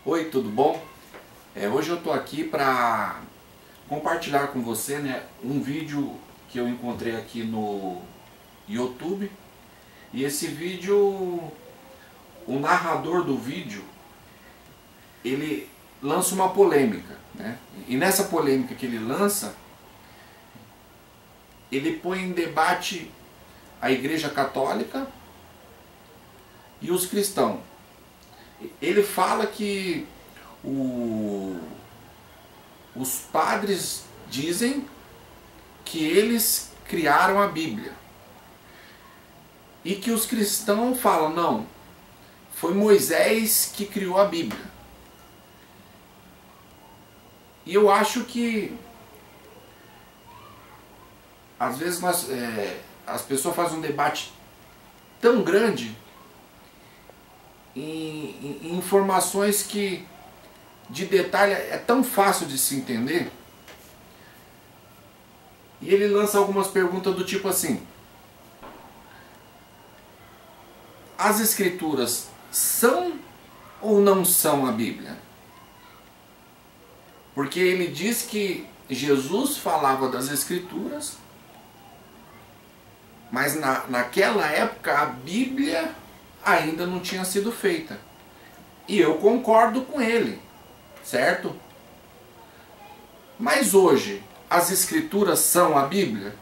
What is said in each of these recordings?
Oi, tudo bom? Hoje eu estou aqui para compartilhar com você, um vídeo que eu encontrei aqui no YouTube. E esse vídeo, o narrador do vídeo, ele lança uma polêmica, né? E nessa polêmica que ele lança, ele põe em debate a Igreja Católica e os cristãos. Ele fala que os padres dizem que eles criaram a Bíblia. E que os cristãos falam, não, foi Moisés que criou a Bíblia. E eu acho que às vezes as pessoas fazem um debate tão grande em informações que de detalhe é tão fácil de se entender. E ele lança algumas perguntas do tipo assim: as escrituras são ou não são a Bíblia? Porque ele diz que Jesus falava das escrituras, mas naquela época a Bíblia ainda não tinha sido feita. E eu concordo com ele, certo? Mas hoje, as escrituras são a Bíblia?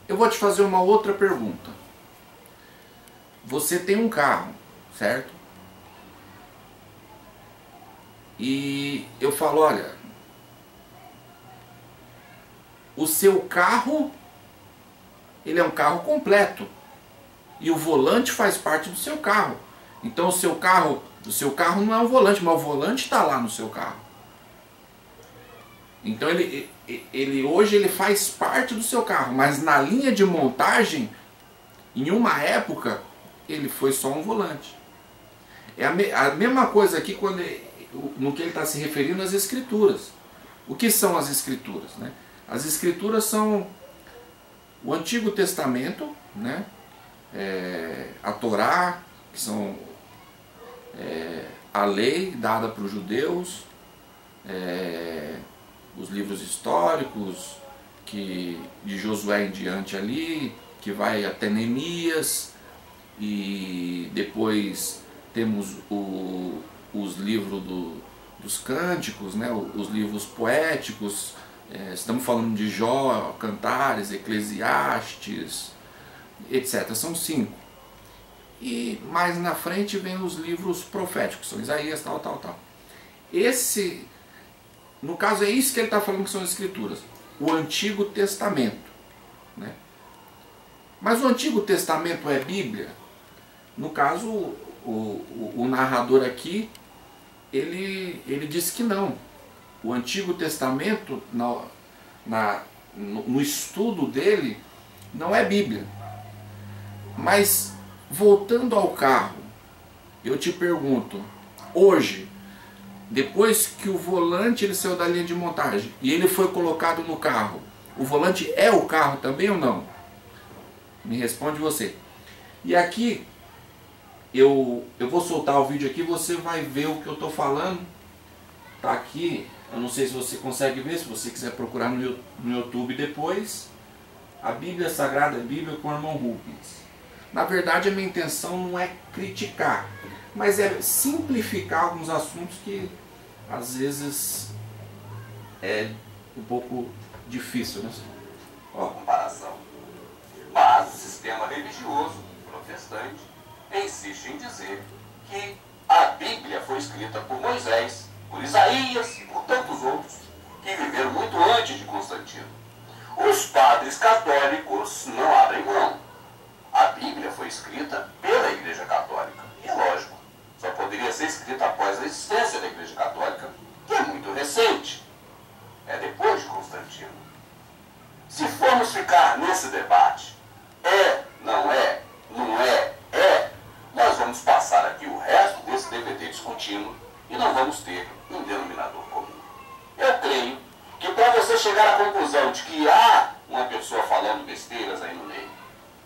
Eu vou te fazer uma outra pergunta. Você tem um carro, certo? E eu falo, olha, o seu carro, ele é um carro completo. E o volante faz parte do seu carro. Então o seu carro não é um volante, mas o volante está lá no seu carro. Então hoje ele faz parte do seu carro, mas na linha de montagem, em uma época, ele foi só um volante. É a mesma coisa aqui no que ele está se referindo às escrituras. O que são as escrituras, né? As escrituras são o Antigo Testamento, né? A Torá, que são a lei dada para os judeus, os livros históricos de Josué em diante ali, que vai até Neemias, e depois temos os livros dos cânticos, né? Os livros poéticos, estamos falando de Jó, Cantares, Eclesiastes, etc. São 5. E mais na frente vem os livros proféticos, são Isaías, tal. No caso é isso que ele está falando que são as escrituras, o Antigo Testamento, né? Mas o Antigo Testamento é Bíblia? No caso, o narrador aqui, ele diz que não. O Antigo Testamento, no estudo dele, não é Bíblia. Mas, voltando ao carro, eu te pergunto, hoje, depois que o volante ele saiu da linha de montagem e ele foi colocado no carro, o volante é o carro também ou não? Me responde você. E aqui, eu vou soltar o vídeo aqui, você vai ver o que eu estou falando. Tá aqui, eu não sei se você consegue ver, se você quiser procurar no YouTube depois, a Bíblia Sagrada, a Bíblia com o irmão Rubens. Na verdade, a minha intenção não é criticar, mas é simplificar alguns assuntos que às vezes é um pouco difícil, né? Comparação. Mas o sistema religioso protestante insiste em dizer que a Bíblia foi escrita por Moisés, por Isaías e por tantos outros que viveram muito antes de Constantino. Os padres católicos não abrem mão. A Bíblia foi escrita pela Igreja Católica. E é lógico, só poderia ser escrita após a existência da Igreja Católica, que é muito recente. É depois de Constantino. Se formos ficar nesse debate, não é, nós vamos passar aqui o resto desse DVD discutindo e não vamos ter um denominador comum. Eu creio que para você chegar à conclusão de que há uma pessoa falando besteiras aí no meio,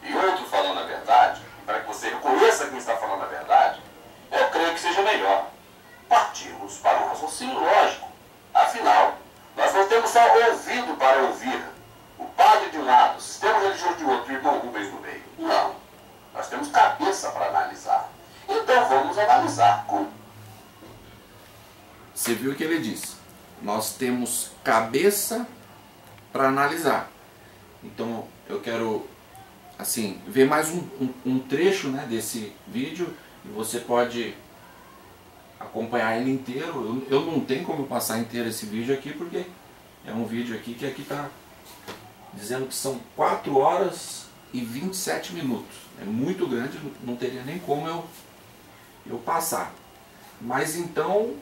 e outro falando a verdade, para que você reconheça quem está falando a verdade, eu creio que seja melhor partir só ouvido para ouvir o padre de um lado, o sistema religioso de outro, o irmão Rubens no meio. Não. Nós temos cabeça para analisar. Então vamos analisar como. Você viu o que ele disse? Nós temos cabeça para analisar. Então eu quero assim ver mais um trecho, né, desse vídeo e você pode acompanhar ele inteiro. Eu não tenho como passar inteiro esse vídeo aqui porque é um vídeo aqui que está dizendo que são 4 horas e 27 minutos. É muito grande, não teria nem como eu passar. Mas então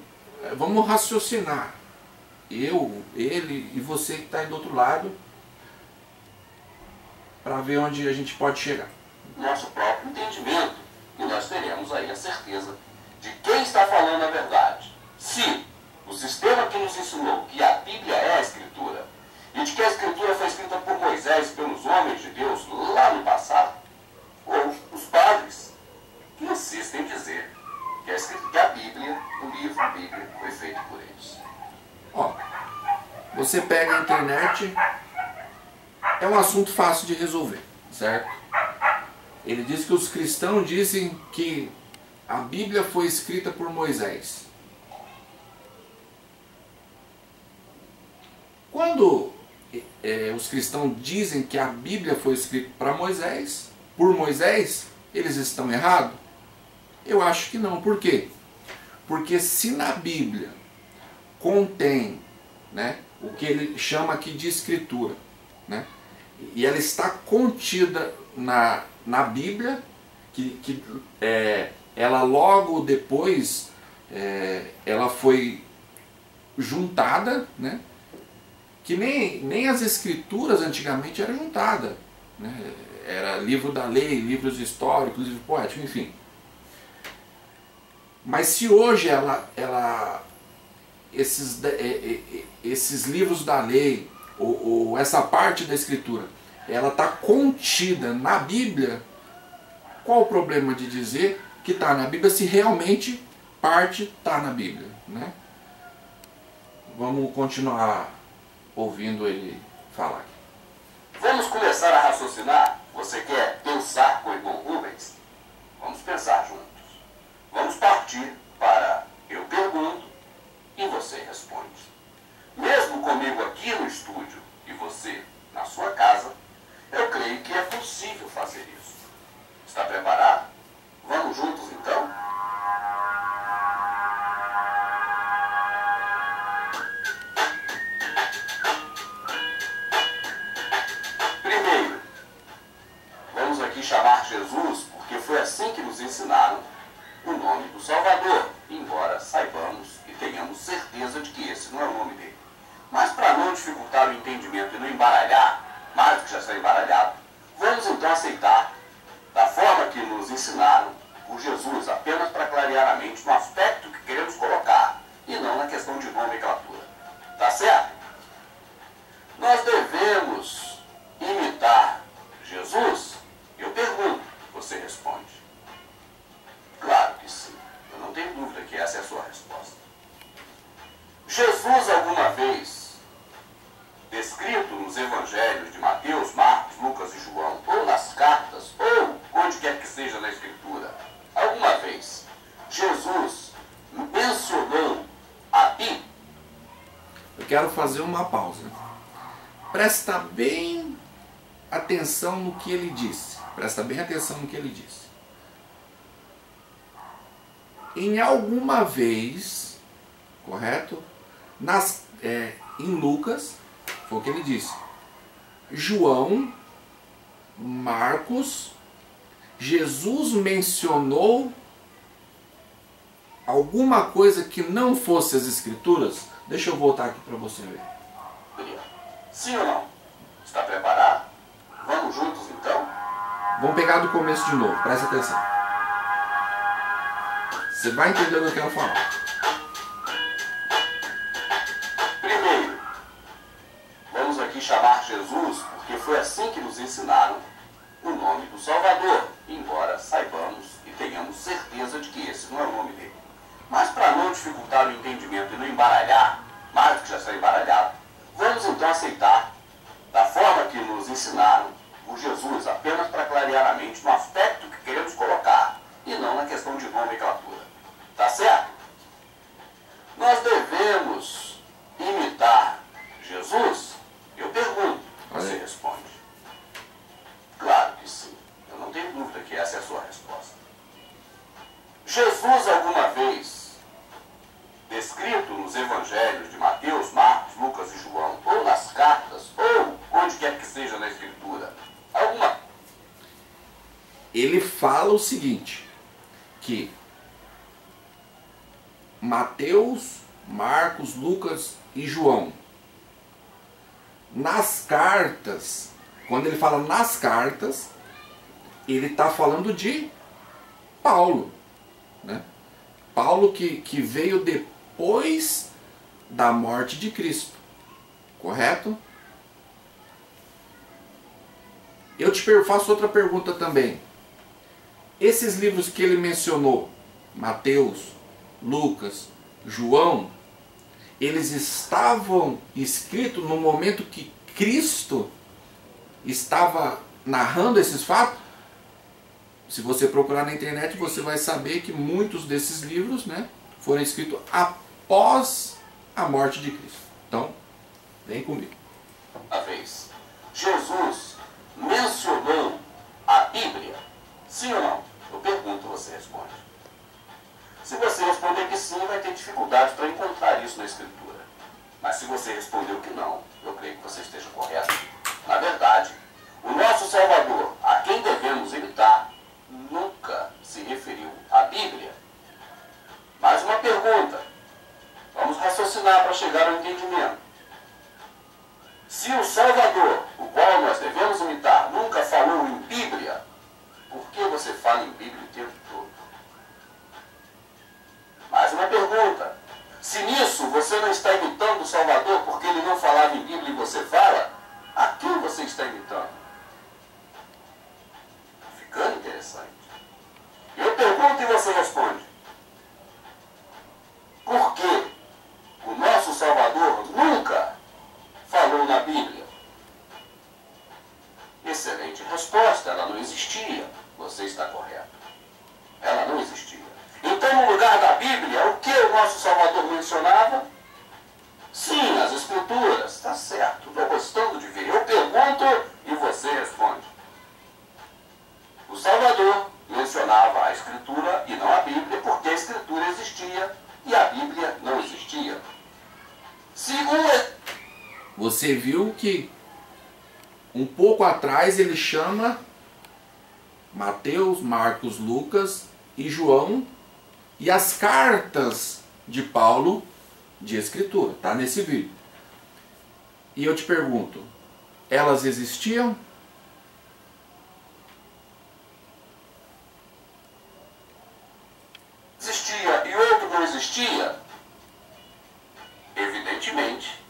vamos raciocinar. Eu, ele e você que está aí do outro lado, para ver onde a gente pode chegar. Nosso próprio entendimento. E nós teremos aí a certeza de quem está falando a verdade. Se o sistema que nos ensinou que a Bíblia é a Escritura, e de que a Escritura foi escrita por Moisés e pelos homens de Deus lá no passado, ou os padres, que insistem em dizer que a Bíblia, o livro da Bíblia, foi feito por eles. Ó, você pega a internet, é um assunto fácil de resolver, certo? Ele diz que os cristãos dizem que a Bíblia foi escrita por Moisés. Quando os cristãos dizem que a Bíblia foi escrita por Moisés, eles estão errados? Eu acho que não. Por quê? Porque se na Bíblia contém, né, o que ele chama aqui de escritura, né, e ela está contida na Bíblia, ela logo depois ela foi juntada, né, que nem as escrituras antigamente eram juntadas, né, era livro da lei, livros históricos, livros poéticos, enfim. Mas se hoje esses livros da lei, ou essa parte da escritura, ela está contida na Bíblia, qual o problema de dizer que está na Bíblia se realmente parte está na Bíblia, né? Vamos continuar ouvindo ele falar aqui. Vamos começar a raciocinar? Você quer pensar com o irmão Rubens? Vamos pensar juntos. Vamos partir para eu pergunto e você responde. Mesmo comigo aqui no estúdio e você na sua casa, eu creio que é possível fazer isso. Está preparado? Vamos juntos então? Primeiro, vamos aqui chamar Jesus porque foi assim que nos ensinaram o nome do Salvador, embora saibamos e tenhamos certeza de que esse não é o nome dele. Mas para não dificultar o entendimento e não embaralhar, mais do que já está embaralhado, vamos então aceitar da forma que nos ensinaram por Jesus, apenas para clarear a mente no aspecto que queremos colocar, e não na questão de nomenclatura. Tá certo? Nós devemos imitar Jesus? Eu pergunto, você responde. Claro que sim. Eu não tenho dúvida que essa é a sua resposta. Jesus alguma vez, descrito nos evangelhos de Mateus, Marcos, Lucas e João, ou nas cartas, ou onde quer que seja na Escritura, alguma vez, Jesus mencionou a Bíblia? Eu quero fazer uma pausa. Presta bem atenção no que ele disse. Presta bem atenção no que ele disse. Em alguma vez, correto? Em Lucas, foi o que ele disse. João, Marcos, Jesus mencionou alguma coisa que não fosse as Escrituras? Deixa eu voltar aqui para você ver. Sim ou não? Está preparado? Vamos juntos então? Vamos pegar do começo de novo, presta atenção. Você vai entender o que eu quero falar. Primeiro, vamos aqui chamar Jesus porque foi assim que nos ensinaram o nome do Salvador, embora saibamos e tenhamos certeza de que esse não é o nome dele. Mas para não dificultar o entendimento e não embaralhar, mais do que já está embaralhado, Vamos então aceitar, da forma que nos ensinaram, o Jesus apenas para clarear a mente no aspecto que queremos colocar e não na questão de nomenclatura. Tá certo? Nós devemos imitar Jesus? Eu pergunto, você responde. Claro que sim. Eu não tenho dúvida que essa é a sua resposta. Jesus alguma vez, descrito nos evangelhos de Mateus, Marcos, Lucas e João, ou nas cartas, ou onde quer que seja na Escritura, ele fala o seguinte, que Mateus, Marcos, Lucas e João, nas cartas, quando ele fala nas cartas, ele está falando de Paulo, né? Paulo que veio depois da morte de Cristo, correto? Eu te faço outra pergunta também. Esses livros que ele mencionou, Mateus, Lucas, João, eles estavam escritos no momento que Cristo estava narrando esses fatos? Se você procurar na internet, você vai saber que muitos desses livros, né, foram escritos após a morte de Cristo. Então, vem comigo. Uma vez, Jesus mencionou a Bíblia? Sim ou não? Eu pergunto, você responde. Se você responder que sim, vai ter dificuldade para encontrar isso na Escritura. Mas se você respondeu que não, eu creio que você esteja correto. Na verdade, o nosso Salvador, a quem devemos imitar, nunca se referiu à Bíblia. Mais uma pergunta. Vamos raciocinar para chegar ao entendimento. Se o Salvador, o qual nós devemos imitar, nunca falou em Bíblia, por que você fala em Bíblia o tempo todo? Mais uma pergunta. Se nisso você não está imitando o Salvador porque ele não falava em Bíblia e você fala, a quem você está imitando? Ficando interessante. Eu pergunto e você responde. Por que o nosso Salvador nunca falou na Bíblia? Excelente resposta, ela não existia. Você está correto. Ela não existia. Então, no lugar da Bíblia, o que o nosso Salvador mencionava? Sim, as Escrituras. Está certo, estou gostando de ver. Eu pergunto e você responde. O Salvador mencionava a Escritura e não a Bíblia, porque a Escritura existia e a Bíblia não existia. Você viu que um pouco atrás ele chama Mateus, Marcos, Lucas e João e as cartas de Paulo de Escritura. Está nesse vídeo. E eu te pergunto, elas existiam? Existia e outro não existia? Evidentemente.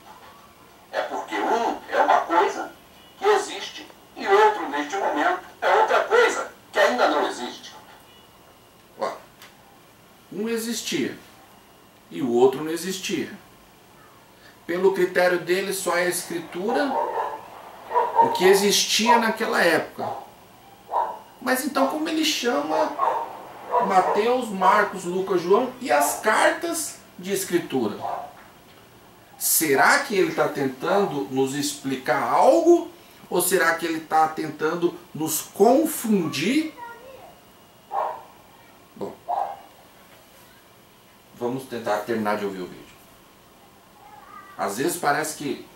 É porque um é uma coisa que existe e outro, neste momento, é outra coisa que ainda não existe. Um existia e o outro não existia. Pelo critério dele, só é a Escritura o que existia naquela época. Mas então como ele chama Mateus, Marcos, Lucas, João e as cartas de Escritura? Será que ele está tentando nos explicar algo? Ou será que ele está tentando nos confundir? Bom, vamos tentar terminar de ouvir o vídeo. Às vezes parece que...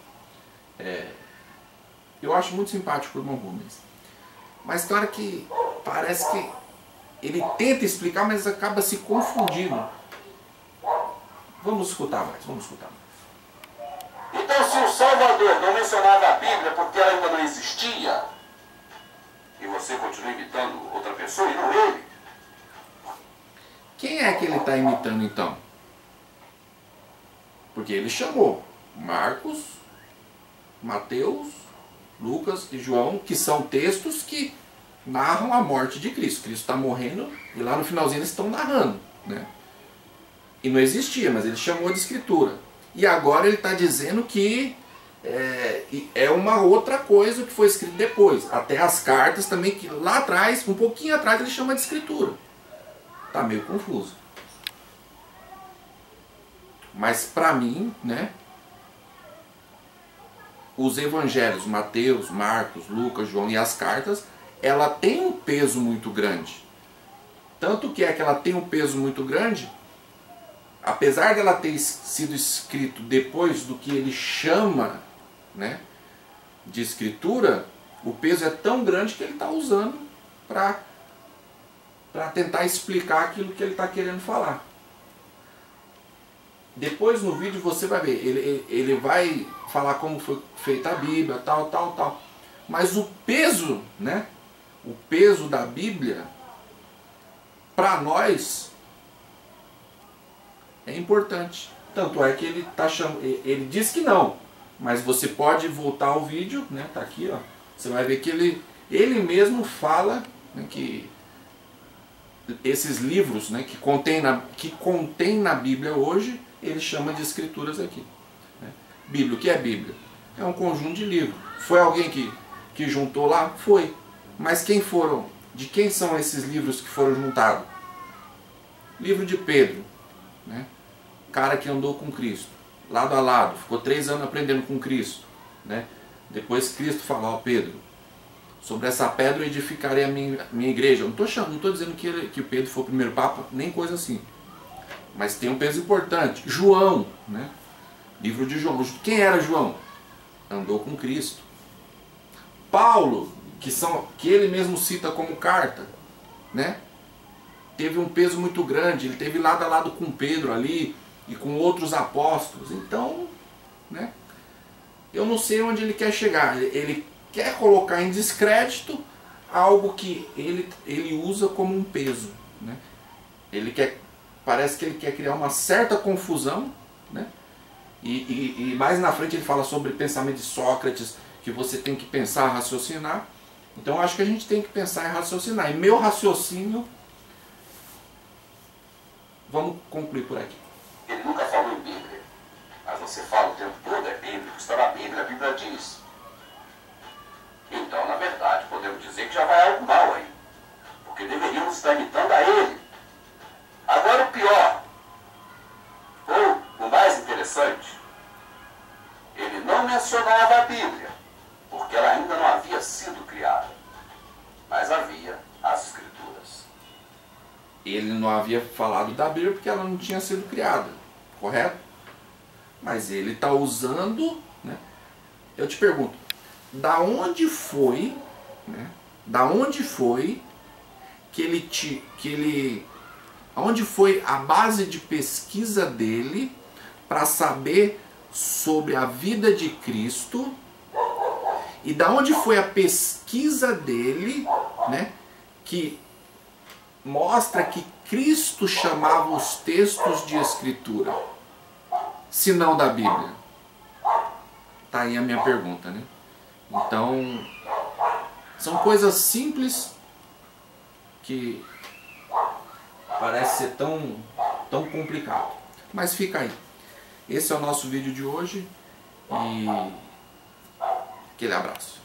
eu acho muito simpático o irmão Rubens. Mas tem hora que parece que ele tenta explicar, mas acaba se confundindo. Vamos escutar mais, vamos escutar mais. Então, se o Salvador não mencionava a Bíblia porque ela ainda não existia, e você continua imitando outra pessoa e não ele, quem é que ele está imitando então? Porque ele chamou Marcos, Mateus, Lucas e João, que são textos que narram a morte de Cristo. Cristo está morrendo e lá no finalzinho eles estão narrando, né? E não existia, mas ele chamou de Escritura. E agora ele está dizendo que é uma outra coisa que foi escrito depois. Até as cartas também, que lá atrás, um pouquinho atrás, ele chama de escritura. Tá meio confuso. Mas para mim, né, os evangelhos, Mateus, Marcos, Lucas, João e as cartas, ela tem um peso muito grande. Tanto que ela tem um peso muito grande, apesar dela ter sido escrito depois do que ele chama, né, de escritura, o peso é tão grande que ele está usando para tentar explicar aquilo que ele está querendo falar. Depois no vídeo você vai ver, ele vai falar como foi feita a Bíblia, tal. Mas o peso, né, o peso da Bíblia, para nós, é importante. Tanto é que ele diz que não, mas você pode voltar ao vídeo, né, tá aqui, ó, você vai ver que ele mesmo fala, né, que esses livros, né, que contém na Bíblia hoje, ele chama de escrituras aqui. Né? Bíblia, o que é Bíblia? É um conjunto de livros. Foi alguém que juntou lá? Foi. Mas quem foram? De quem são esses livros que foram juntados? Livro de Pedro, né? Cara que andou com Cristo, lado a lado, ficou 3 anos aprendendo com Cristo. Né? Depois Cristo falou, ó Pedro, sobre essa pedra eu edificarei a minha igreja. Eu não estou dizendo que Pedro foi o primeiro papa, nem coisa assim. Mas tem um peso importante. João, né? Livro de João. Quem era João? Andou com Cristo. Paulo, que ele mesmo cita como carta, né? Teve um peso muito grande. Ele teve lado a lado com Pedro ali e com outros apóstolos. Então, né? Eu não sei onde ele quer chegar. Ele quer colocar em descrédito algo que ele usa como um peso, né? Parece que ele quer criar uma certa confusão, né? E mais na frente ele fala sobre pensamento de Sócrates, que você tem que pensar, raciocinar. Então eu acho que a gente tem que pensar e raciocinar. E meu raciocínio, vamos concluir por aqui. Ele nunca falou em Bíblia, mas você fala o tempo todo, é bíblico, está na Bíblia, a Bíblia diz. Então, na verdade, podemos dizer que já vai algo mal aí, porque deveríamos estar imitando a ele. Agora o pior, ou o mais interessante, ele não mencionava a Bíblia, porque ela ainda não havia sido criada, mas havia as Escrituras. Ele não havia falado da Bíblia porque ela não tinha sido criada, correto? Mas ele está usando, né? Eu te pergunto, da onde foi, né? Da onde foi aonde foi a base de pesquisa dele para saber sobre a vida de Cristo, e da onde foi a pesquisa dele, né, que mostra que Cristo chamava os textos de escritura, se não da Bíblia? Tá aí a minha pergunta, né? Então, são coisas simples que parece ser tão complicado. Mas fica aí. Esse é o nosso vídeo de hoje. E aquele abraço.